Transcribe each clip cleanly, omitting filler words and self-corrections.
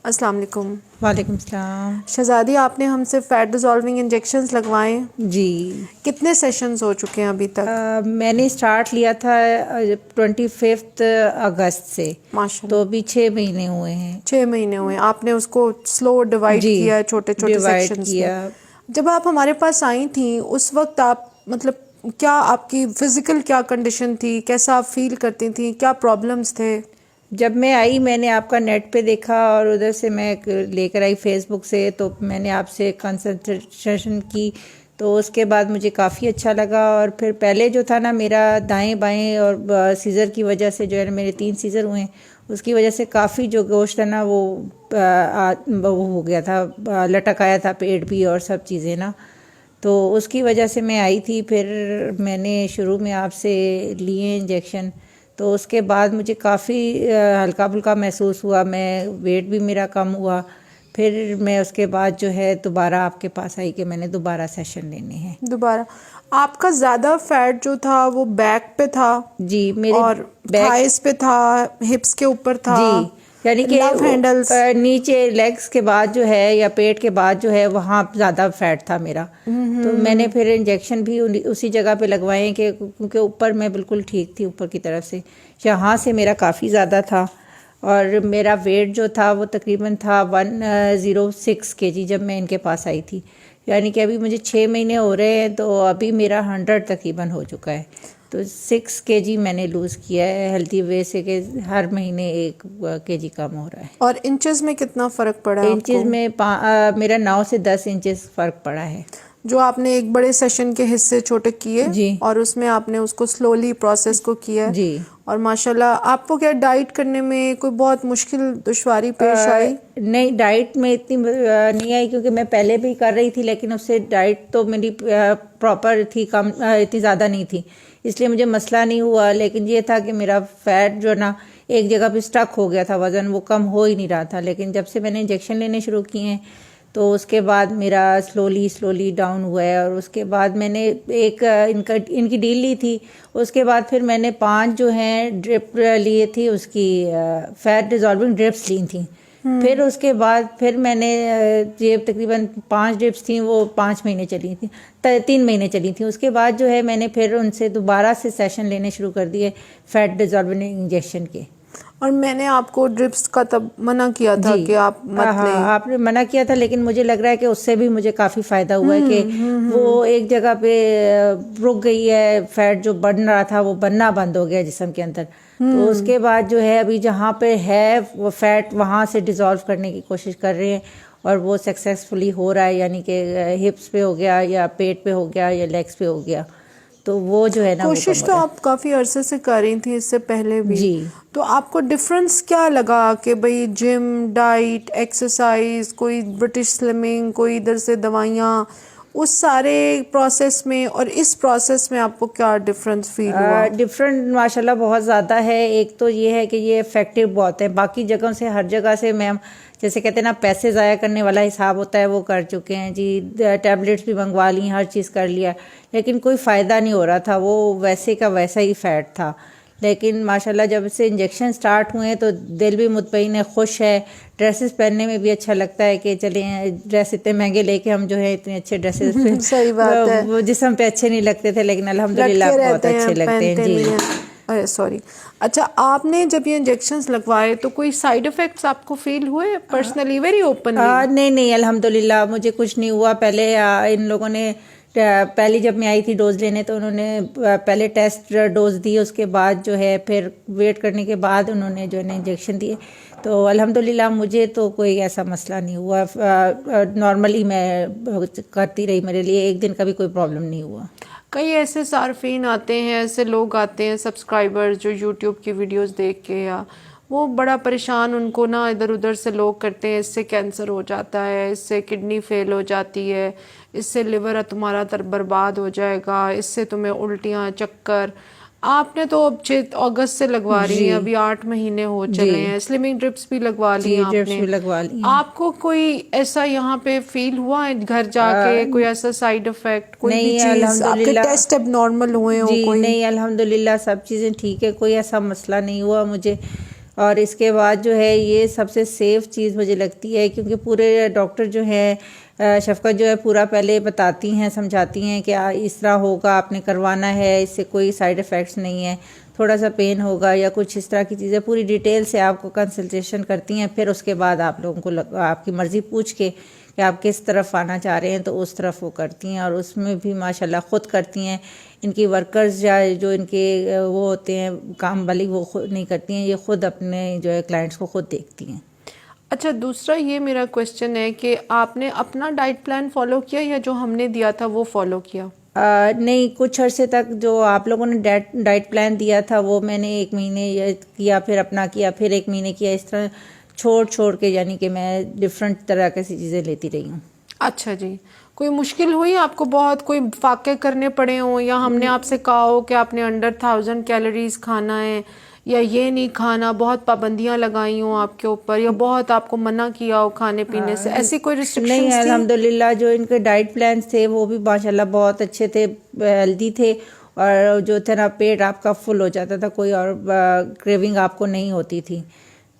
السلام علیکم. وعلیکم السلام. شہزادی, آپ نے ہم سے فیٹ ڈیزالونگ انجیکشنز لگوائے. جی. کتنے سیشنز ہو چکے ہیں ابھی تک؟ میں نے اسٹارٹ لیا تھا 25 اگست سے. ماشاء تو اللہ, ابھی 6 مہینے ہوئے ہیں. 6 مہینے ہوئے. آپ نے اس کو سلو ڈیوائڈ جی کیا ہے چھوٹے چھوٹے ڈیوائڈ سیکشنز میں. کیا. جب آپ ہمارے پاس آئی تھیں اس وقت آپ مطلب کیا آپ کی فزیکل کیا کنڈیشن تھی, کیسا آپ فیل کرتی تھیں, کیا پرابلمس تھے؟ جب میں آئی میں نے آپ کا نیٹ پہ دیکھا اور ادھر سے میں لے کر آئی فیس بک سے, تو میں نے آپ سے کنسلٹیشن کی. تو اس کے بعد مجھے کافی اچھا لگا. اور پھر پہلے جو تھا نا میرا دائیں بائیں اور سیزر کی وجہ سے جو ہے نا میرے 3 سیزر ہوئے ہیں, اس کی وجہ سے کافی جو گوشت ہے نا وہ ہو گیا تھا, لٹک آیا تھا پیٹ بھی اور سب چیزیں نا. تو اس کی وجہ سے میں آئی تھی. پھر میں نے شروع میں آپ سے لیے انجیکشن, تو اس کے بعد مجھے کافی ہلکا پھلکا محسوس ہوا. میں ویٹ بھی میرا کم ہوا. پھر میں اس کے بعد جو ہے دوبارہ آپ کے پاس آئی کہ میں نے دوبارہ سیشن لینے ہیں. دوبارہ آپ کا زیادہ فیٹ جو تھا وہ بیک پہ تھا جی میرے اور تھائز پہ تھا, ہپس کے اوپر تھا, جی یعنی کہ لو ہینڈلز نیچے لیگس کے بعد جو ہے یا پیٹ کے بعد جو ہے وہاں زیادہ فیٹ تھا میرا. تو میں نے پھر انجیکشن بھی اسی جگہ پہ لگوائے کہ کیونکہ اوپر میں بالکل ٹھیک تھی, اوپر کی طرف سے یہاں سے میرا کافی زیادہ تھا. اور میرا ویٹ جو تھا وہ تقریباً تھا 106 kg جب میں ان کے پاس آئی تھی. یعنی کہ ابھی مجھے 6 مہینے ہو رہے ہیں تو ابھی میرا 100 تقریباً ہو چکا ہے. تو 6 kg میں نے لوز کیا ہے ہیلتھی وے سے, کہ ہر مہینے 1 kg کم ہو رہا ہے. اور انچز میں کتنا فرق پڑا آپ کو؟ انچز میں میرا 9 سے 10 انچز فرق پڑا ہے. جو آپ نے ایک بڑے سیشن کے حصے چھوٹے کیے جی اور اس میں آپ نے اس کو سلولی پروسیس کو کیا ہے. جی. اور ماشاءاللہ آپ کو کیا ڈائٹ کرنے میں کوئی بہت مشکل دشواری پیش آئی؟ نہیں, ڈائٹ میں اتنی نہیں آئی کیونکہ میں پہلے بھی کر رہی تھی, لیکن اس سے ڈائٹ تو میری پراپر تھی, کم اتنی زیادہ نہیں تھی, اس لیے مجھے مسئلہ نہیں ہوا. لیکن یہ تھا کہ میرا فیٹ جو نا ایک جگہ پہ اسٹک ہو گیا تھا, وزن وہ کم ہو ہی نہیں رہا تھا. لیکن جب سے میں نے انجیکشن لینے شروع کیے ہیں تو اس کے بعد میرا سلولی ڈاؤن ہوا ہے. اور اس کے بعد میں نے ایک ان کی ڈیل لی تھی. اس کے بعد پھر میں نے 5 جو ہیں ڈرپ لیے تھی, اس کی فیٹ ڈیزالونگ ڈرپس لی تھیں. پھر اس کے بعد پھر میں نے یہ تقریباً 5 ڈرپس تھیں, وہ 5 مہینے چلی تھیں, 3 مہینے چلی تھیں. اس کے بعد جو ہے میں نے پھر ان سے دوبارہ سے سیشن لینے شروع کر دیے فیٹ ڈیزالونگ انجیکشن کے. اور میں نے آپ کو ڈرپس کا تب منع کیا تھا کہ آپ مت لیں. آپ نے منع کیا تھا, لیکن مجھے لگ رہا ہے کہ اس سے بھی مجھے کافی فائدہ ہوا ہے کہ وہ ایک جگہ پہ رک گئی ہے, فیٹ جو بڑھ رہا تھا وہ بننا بند ہو گیا جسم کے اندر. تو اس کے بعد جو ہے ابھی جہاں پہ ہے وہ فیٹ وہاں سے ڈیزالو کرنے کی کوشش کر رہے ہیں اور وہ سکسیزفلی ہو رہا ہے. یعنی کہ ہپس پہ ہو گیا یا پیٹ پہ ہو گیا یا لیگس پہ ہو گیا, تو وہ جو ہے نا کوشش تو آپ کافی عرصے سے کر رہی تھیں اس سے پہلے بھی. جی. تو آپ کو ڈفرینس کیا لگا کہ بھئی جم, ڈائٹ, ایکسرسائز, کوئی برٹش سلمنگ, کوئی ادھر سے دوائیاں, اس سارے پروسیس میں اور اس پروسیس میں آپ کو کیا ڈفرینس فیل ہوا؟ ڈفرینٹ ماشاءاللہ بہت زیادہ ہے. ایک تو یہ ہے کہ یہ افیکٹو بہت ہے, باقی جگہوں سے ہر جگہ سے میم جیسے کہتے ہیں نا پیسے ضائع کرنے والا حساب ہوتا ہے وہ کر چکے ہیں جی. ٹیبلٹس بھی منگوا لی, ہر چیز کر لیا, لیکن کوئی فائدہ نہیں ہو رہا تھا. وہ ویسے کا ویسا ہی فیٹ تھا. لیکن ماشاءاللہ جب سے انجیکشن سٹارٹ ہوئے تو دل بھی مطمئن ہے, خوش ہے. ڈریسز پہننے میں بھی اچھا لگتا ہے کہ چلیں ڈریس اتنے مہنگے لے کے ہم جو ہے اتنے اچھے ڈریسز پہ صحیح بات ہے, وہ جسم پہ اچھے نہیں لگتے تھے, لیکن الحمدللہ بہت اچھے لگتے ہیں. جی سوری. اچھا, آپ نے جب یہ انجیکشنز لگوائے تو کوئی سائیڈ افیکٹس آپ کو فیل ہوئے پرسنلی, ویری اوپنلی؟ نہیں الحمدللہ مجھے کچھ نہیں ہوا. پہلے ان لوگوں نے پہلی جب میں آئی تھی ڈوز لینے تو انہوں نے پہلے ٹیسٹ ڈوز دی, اس کے بعد جو ہے پھر ویٹ کرنے کے بعد انہوں نے جو ہے نا انجیکشن دیے. تو الحمدللہ مجھے تو کوئی ایسا مسئلہ نہیں ہوا. نارملی میں کرتی رہی, میرے لیے ایک دن کا بھی کوئی پرابلم نہیں ہوا. کئی ایسے صارفین آتے ہیں, ایسے لوگ آتے ہیں سبسکرائبر جو یوٹیوب کی ویڈیوز دیکھ کے, یا وہ بڑا پریشان, ان کو نا ادھر ادھر سے لوگ کرتے ہیں اس سے کینسر ہو جاتا ہے, اس سے کڈنی فیل ہو جاتی ہے, اس سے لیور تمہارا برباد ہو جائے گا, اس سے تمہیں الٹیاں, چکر. آپ نے تو اب 6 اگست سے لگوا رہی ہیں, ابھی 8 مہینے ہو چلے ہیں. سلمنگ ڈرپس بھی لگوا لی ہیں آپ نے. بھی لگوا لی. آپ کو کوئی ایسا یہاں پہ فیل ہوا ہے گھر جا کے, کوئی ایسا سائیڈ افیکٹ, کوئی بھی چیز آپ کے ٹیسٹ اب نارمل ہوئے ہوں؟ جی کوئی نہیں الحمدللہ سب چیزیں ٹھیک ہے, کوئی ایسا مسئلہ نہیں ہوا مجھے. اور اس کے بعد جو ہے یہ سب سے سیف چیز مجھے لگتی ہے، کیونکہ پورے ڈاکٹر جو ہے شفقت جو ہے پورا پہلے بتاتی ہیں، سمجھاتی ہیں کہ اس طرح ہوگا، آپ نے کروانا ہے، اس سے کوئی سائیڈ ایفیکٹس نہیں ہے، تھوڑا سا پین ہوگا یا کچھ اس طرح کی چیزیں، پوری ڈیٹیل سے آپ کو کنسلٹیشن کرتی ہیں. پھر اس کے بعد آپ لوگوں کو آپ کی مرضی پوچھ کے کہ آپ کس طرف آنا چاہ رہے ہیں تو اس طرف وہ کرتی ہیں. اور اس میں بھی ماشاءاللہ خود کرتی ہیں. ان کی ورکرز یا جو ان کے وہ ہوتے ہیں کام والی، وہ خود نہیں کرتی ہیں، یہ خود اپنے جو ہے کلائنٹس کو خود دیکھتی ہیں. اچھا، دوسرا یہ میرا کویشچن ہے کہ آپ نے اپنا ڈائٹ پلان فالو کیا یا جو ہم نے دیا تھا وہ فالو کیا؟ نہیں، کچھ عرصے تک جو آپ لوگوں نے ڈائٹ پلان دیا تھا وہ میں نے 1 مہینے کیا، پھر اپنا کیا، پھر 1 مہینے کیا، اس طرح چھوڑ کے، یعنی کہ میں ڈفرینٹ طرح کی چیزیں لیتی رہی ہوں. اچھا جی. کوئی مشکل ہوئی آپ کو؟ بہت کوئی فاقے کرنے پڑے ہوں، یا ہم نے آپ سے کہا ہو کہ آپ نے انڈر 1000 کیلوریز کھانا ہے یا یہ نہیں کھانا، بہت پابندیاں لگائی ہوں آپ کے اوپر، یا بہت آپ کو منع کیا ہو کھانے پینے سے، ایسی کوئی ریسٹرکشنز نہیں، تھی؟ الحمدللہ جو ان کے ڈائٹ پلانس تھے وہ بھی ماشاءاللہ بہت اچھے تھے، ہیلدی تھے، اور جو تھا نا پیٹ آپ کا فل ہو جاتا تھا، کوئی اور کریونگ آپ کو نہیں ہوتی تھی.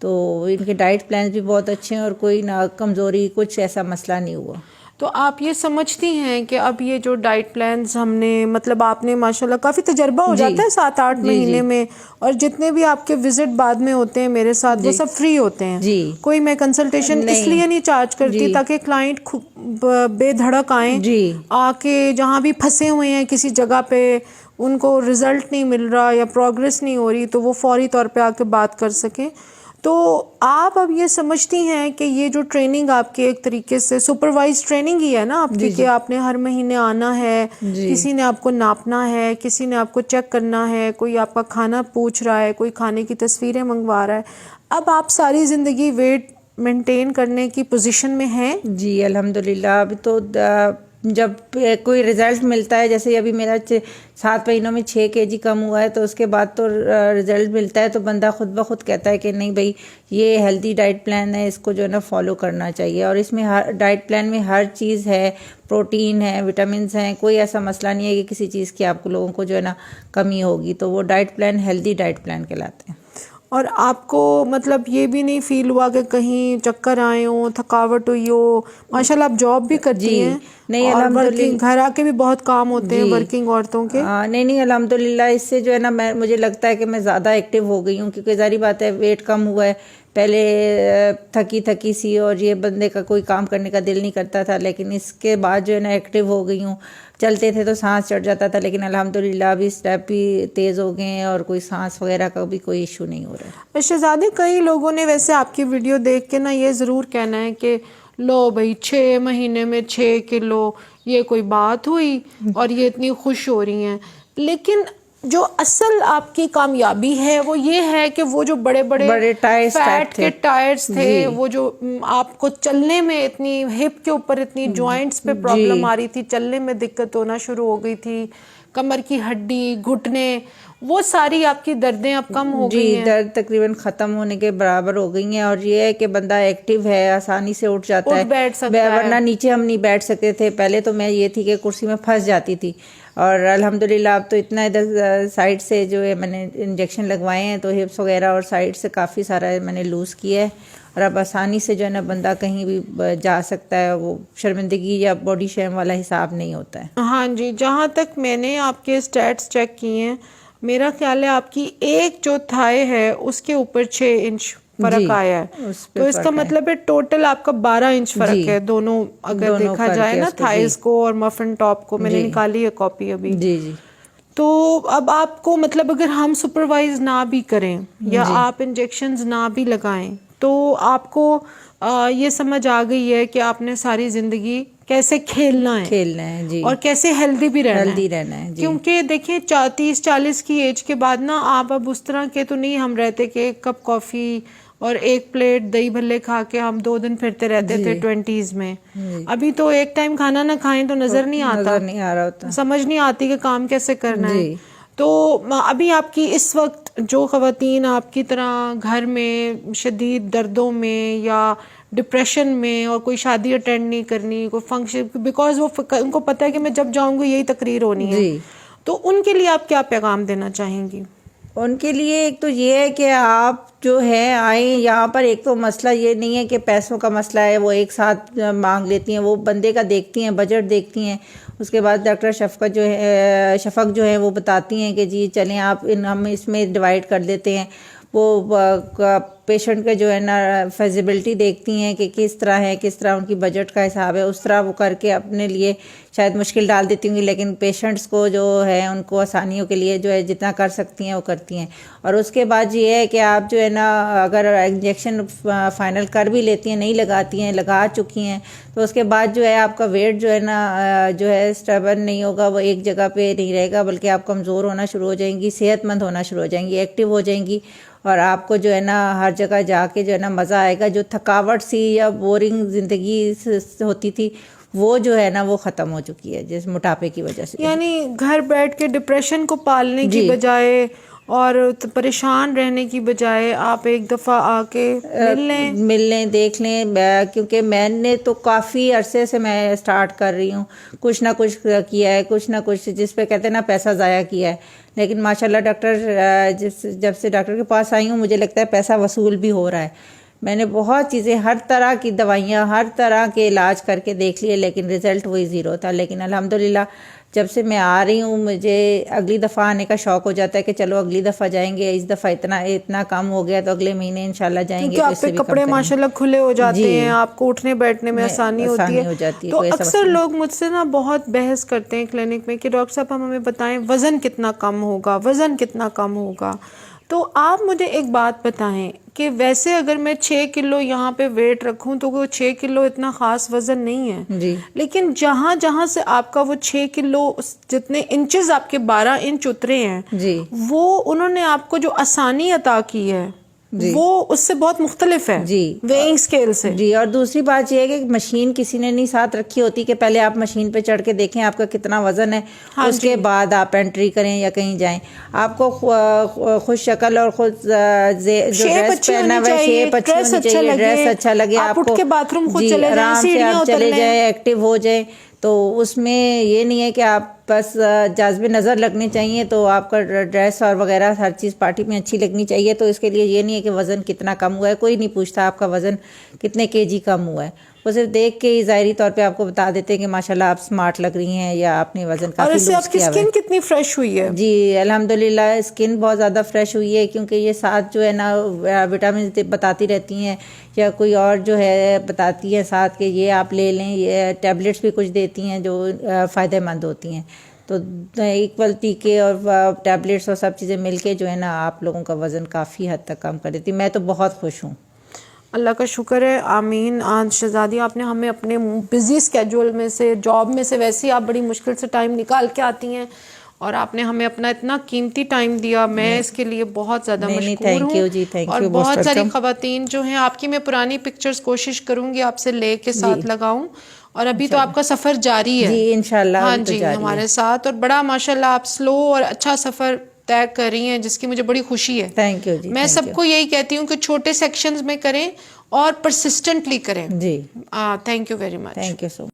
تو ان کے ڈائٹ پلانس بھی بہت اچھے ہیں، اور کوئی نہ کمزوری کچھ ایسا مسئلہ نہیں ہوا. تو آپ یہ سمجھتی ہیں کہ اب یہ جو ڈائٹ پلانز ہم نے، مطلب آپ نے ماشاءاللہ کافی تجربہ ہو جاتا ہے 7-8 مہینے میں، اور جتنے بھی آپ کے وزٹ بعد میں ہوتے ہیں میرے ساتھ وہ سب فری ہوتے ہیں، کوئی میں کنسلٹیشن اس لیے نہیں چارج کرتی تاکہ کلائنٹ بے دھڑک آئیں، آ کے جہاں بھی پھنسے ہوئے ہیں کسی جگہ پہ، ان کو رزلٹ نہیں مل رہا یا پروگرس نہیں ہو رہی، تو وہ فوری طور پہ آ کے بات کر سکیں. تو آپ اب یہ سمجھتی ہیں کہ یہ جو ٹریننگ آپ کی ایک طریقے سے سپروائز ٹریننگ ہی ہے نا آپ کی، کہ آپ نے ہر مہینے آنا ہے، کسی نے آپ کو ناپنا ہے، کسی نے آپ کو چیک کرنا ہے، کوئی آپ کا کھانا پوچھ رہا ہے، کوئی کھانے کی تصویریں منگوا رہا ہے، اب آپ ساری زندگی ویٹ مینٹین کرنے کی پوزیشن میں ہیں؟ جی الحمدللہ. اب تو جب کوئی رزلٹ ملتا ہے، جیسے ابھی میرا 7 مہینوں میں 6 kg کم ہوا ہے، تو اس کے بعد تو رزلٹ ملتا ہے تو بندہ خود بخود کہتا ہے کہ نہیں بھائی یہ ہیلدی ڈائٹ پلان ہے، اس کو جو ہے نا فالو کرنا چاہیے. اور اس میں ہر ڈائٹ پلان میں ہر چیز ہے، پروٹین ہے، وٹامنس ہیں، کوئی ایسا مسئلہ نہیں ہے کہ کسی چیز کی آپ کو لوگوں کو جو ہے نا کمی ہوگی. تو وہ diet plan healthy diet plan کہلاتے ہیں. اور آپ کو مطلب یہ بھی نہیں فیل ہوا کہ کہیں چکر آئے ہوں، تھکاوٹ ہوئی ہو؟ ماشاءاللہ آپ جاب بھی کرتی ہیں، نہیں اور الحمدللہ گھر آ کے بھی بہت کام ہوتے ہیں ورکنگ عورتوں کے. نہیں الحمدللہ اس سے جو ہے نا مجھے لگتا ہے کہ میں زیادہ ایکٹیو ہو گئی ہوں، کیونکہ ظاہری بات ہے ویٹ کم ہوا ہے. پہلے تھکی سی اور یہ بندے کا کوئی کام کرنے کا دل نہیں کرتا تھا، لیکن اس کے بعد جو ہے نا ایکٹیو ہو گئی ہوں. چلتے تھے تو سانس چڑھ جاتا تھا، لیکن الحمدللہ ابھی اسٹیپ بھی تیز ہو گئے ہیں اور کوئی سانس وغیرہ کا بھی کوئی ایشو نہیں ہو رہا ہے. شہزادی، کئی لوگوں نے ویسے آپ کی ویڈیو دیکھ کے نا یہ ضرور کہنا ہے کہ لو بھائی 6 مہینے میں 6 کلو، یہ کوئی بات ہوئی، اور یہ اتنی خوش ہو رہی ہیں. لیکن جو اصل آپ کی کامیابی ہے وہ یہ ہے کہ وہ جو بڑے فیٹ کے ٹائرز تھے، وہ جو آپ کو چلنے میں اتنی ہپ کے اوپر اتنی جوائنٹس پہ پرابلم آ رہی تھی، چلنے میں دقت ہونا شروع ہو گئی تھی، کمر کی ہڈی، گھٹنے، وہ ساری آپ کی دردیں اب کم ہو گئی ہیں. درد تقریباً ختم ہونے کے برابر ہو گئی ہیں. اور یہ ہے کہ بندہ ایکٹیو ہے، آسانی سے اٹھ جاتا ہے، بیٹھ سکتا ہے، ورنہ نیچے ہم نہیں بیٹھ سکتے تھے. پہلے تو میں یہ تھی کہ کرسی میں پھنس جاتی تھی، اور الحمدللہ اب تو اتنا ادھر سائڈ سے جو ہے میں نے انجیکشن لگوائے ہیں، تو ہپس وغیرہ اور سائڈ سے کافی سارا میں نے لوز کیا ہے، اور اب آسانی سے جو ہے نا بندہ کہیں بھی جا سکتا ہے. وہ شرمندگی یا باڈی شیم والا حساب نہیں ہوتا ہے. ہاں جی، جہاں تک میں نے آپ کے اسٹیٹس چیک کیے ہیں، میرا خیال ہے آپ کی ایک جو تھائی ہے اس کے اوپر 6 انچ فرق آیا ہے، تو اس کا مطلب ہے ٹوٹل آپ کا 12 انچ فرق ہے دونوں اگر دیکھا جائے نا، تھائز کو اور مفن ٹاپ کو. میں نے نکالی ہے کاپی ابھی. تو اب آپ کو مطلب اگر ہم سپروائز نہ بھی کریں یا آپ انجیکشنز نہ بھی لگائیں، تو آپ کو یہ سمجھ آ گئی ہے کہ آپ نے ساری زندگی کیسے کھیلنا ہے اور کیسے ہیلدی بھی رہنا ہے. کیونکہ دیکھیں 30-40 کی ایج کے بعد نا آپ اب اس طرح کے تو نہیں ہم رہتے کہ 1 کپ کافی اور 1 پلیٹ دہی بھلے کھا کے ہم 2 دن پھرتے رہتے تھے 20s میں. ابھی تو ایک ٹائم کھانا نہ کھائیں تو نظر نہیں آتا، سمجھ نہیں آتی کہ کام کیسے کرنا ہے. تو ابھی آپ کی اس وقت جو خواتین آپ کی طرح گھر میں شدید دردوں میں یا ڈپریشن میں اور کوئی شادی اٹینڈ نہیں کرنی، کوئی فنکشن، بیکاز وہ ان کو پتہ ہے کہ میں جب جاؤں گی یہی تقریر ہونی ہے، تو ان کے لیے آپ کیا پیغام دینا چاہیں گی؟ ان کے لیے ایک تو یہ ہے کہ آپ جو ہے آئیں یہاں پر. ایک تو مسئلہ یہ نہیں ہے کہ پیسوں کا مسئلہ ہے, وہ ایک ساتھ مانگ لیتی ہیں, وہ بندے کا دیکھتی ہیں, بجٹ دیکھتی ہیں. اس کے بعد ڈاکٹر شفق جو ہے وہ بتاتی ہیں کہ جی چلیں آپ ہم اس میں ڈیوائڈ کر دیتے ہیں. وہ پیشنٹ کا جو ہے نا فیزیبلٹی دیکھتی ہیں کہ کس طرح ہے, کس طرح ان کی بجٹ کا حساب ہے, اس طرح وہ کر کے اپنے لیے شاید مشکل ڈال دیتی ہوں گی, لیکن پیشنٹس کو جو ہے ان کو آسانیوں کے لیے جو ہے جتنا کر سکتی ہیں وہ کرتی ہیں. اور اس کے بعد یہ ہے کہ آپ جو ہے نا اگر انجیکشن فائنل کر بھی لیتی ہیں, نہیں لگاتی ہیں, لگا چکی ہیں, تو اس کے بعد جو ہے آپ کا ویٹ جو ہے نا جو ہے اسٹیبل نہیں ہوگا, وہ ایک جگہ پہ نہیں رہے گا, بلکہ آپ کمزور ہونا شروع ہو جائیں گی, صحت مند ہونا شروع ہو جائیں گی, ایکٹیو ہو جائیں گی, اور آپ کو جو ہے نا ہر جگہ جا کے جو ہے نا مزہ آئے گا. جو تھکاوٹ سی یا بورنگ زندگی ہوتی تھی وہ جو ہے نا وہ ختم ہو چکی ہے جس موٹاپے کی وجہ سے. یعنی گھر بیٹھ کے ڈپریشن کو پالنے کی بجائے اور پریشان رہنے کی بجائے آپ ایک دفعہ آ کے مل لیں, دیکھ لیں. کیونکہ میں نے تو کافی عرصے سے میں اسٹارٹ کر رہی ہوں, کچھ نہ کچھ کیا ہے, کچھ نہ کچھ جس پہ کہتے ہیں نا پیسہ ضائع کیا ہے, لیکن ماشاءاللہ ڈاکٹر جب سے ڈاکٹر کے پاس آئی ہوں مجھے لگتا ہے پیسہ وصول بھی ہو رہا ہے. میں نے بہت چیزیں, ہر طرح کی دوائیاں, ہر طرح کے علاج کر کے دیکھ لیے, لیکن رزلٹ وہی زیرو تھا. لیکن الحمدللہ جب سے میں آ رہی ہوں مجھے اگلی دفعہ آنے کا شوق ہو جاتا ہے کہ چلو اگلی دفعہ جائیں گے, اس دفعہ اتنا کم ہو گیا تو اگلے مہینے انشاءاللہ جائیں گے. کیونکہ آپ پہ کپڑے ماشاءاللہ کھلے ہو جاتے ہیں, آپ کو اٹھنے بیٹھنے میں آسانی ہوتی ہے. تو اکثر لوگ مجھ سے نا بہت بحث کرتے ہیں کلینک میں کہ ڈاکٹر صاحب ہمیں بتائیں وزن کتنا کم ہوگا, وزن کتنا کم ہوگا. تو آپ مجھے ایک بات بتائیں کہ ویسے اگر میں 6 کلو یہاں پہ ویٹ رکھوں تو وہ 6 کلو اتنا خاص وزن نہیں ہے جی, لیکن جہاں سے آپ کا وہ 6 کلو جتنے انچز آپ کے 12 انچ اترے ہیں جی, وہ انہوں نے آپ کو جو آسانی عطا کی ہے وہ اس سے بہت مختلف ہے جی, ویئنگ اسکیل سے. جی. اور دوسری بات یہ ہے کہ مشین کسی نے نہیں ساتھ رکھی ہوتی کہ پہلے آپ مشین پہ چڑھ کے دیکھیں آپ کا کتنا وزن ہے, اس کے بعد آپ انٹری کریں یا کہیں جائیں. آپ کو خود شکل اور خود جو ڈریس پہنا ہوا ہے شیپ اچھی ہونی چاہیے, ڈریس اچھا لگے آپ کو, جی آرام سے آپ چلے جائیں, ایکٹیو ہو جائیں. تو اس میں یہ نہیں ہے کہ آپ بس جاذب نظر لگنے چاہیے, تو آپ کا ڈریس اور وغیرہ ہر چیز پارٹی میں اچھی لگنی چاہیے. تو اس کے لیے یہ نہیں ہے کہ وزن کتنا کم ہوا ہے, کوئی نہیں پوچھتا آپ کا وزن کتنے kg کم ہوا ہے, وہ صرف دیکھ کے ہی ظاہری طور پہ آپ کو بتا دیتے ہیں کہ ماشاءاللہ آپ سمارٹ لگ رہی ہیں یا آپ نے وزن کافی لوز کیا ہے. اور اس سے آپ کی اسکن کتنی فریش ہوئی ہے؟ جی الحمدللہ اسکن بہت زیادہ فریش ہوئی ہے, کیونکہ یہ ساتھ جو ہے نا وٹامن بتاتی رہتی ہیں یا کوئی اور جو ہے بتاتی ہیں ساتھ کہ یہ آپ لے لیں, یہ ٹیبلٹس بھی کچھ دیتی ہیں جو فائدہ مند ہوتی ہیں. تو ایکول ٹیکے اور ٹیبلٹس اور سب چیزیں مل کے جو ہے نا آپ لوگوں کا وزن کافی حد تک کم کر دیتی. میں تو بہت خوش ہوں. اللہ کا شکر ہے, آمین. شہزادی آپ نے ہمیں اپنے بزی اسکیجول میں سے, جاب میں سے, ویسے ہی آپ بڑی مشکل سے ٹائم نکال کے آتی ہیں اور آپ نے ہمیں اپنا اتنا قیمتی ٹائم دیا, میں اس کے لیے بہت زیادہ مشکور ہوں. اور بہت ساری خواتین جو ہیں آپ کی میں پرانی پکچرز کوشش کروں گی آپ سے لے کے ساتھ لگاؤں, اور ابھی تو آپ کا سفر جاری ہے جی انشاءاللہ. ہاں جی ہمارے ساتھ, اور بڑا ماشاءاللہ آپ سلو اور اچھا سفر طے کر رہی ہیں جس کی مجھے بڑی خوشی ہے. تھینک یو جی. میں سب کو یہی کہتی ہوں کہ چھوٹے سیکشنز میں کریں اور پرسسٹنٹلی کریں. جی thank you very much. Thank you so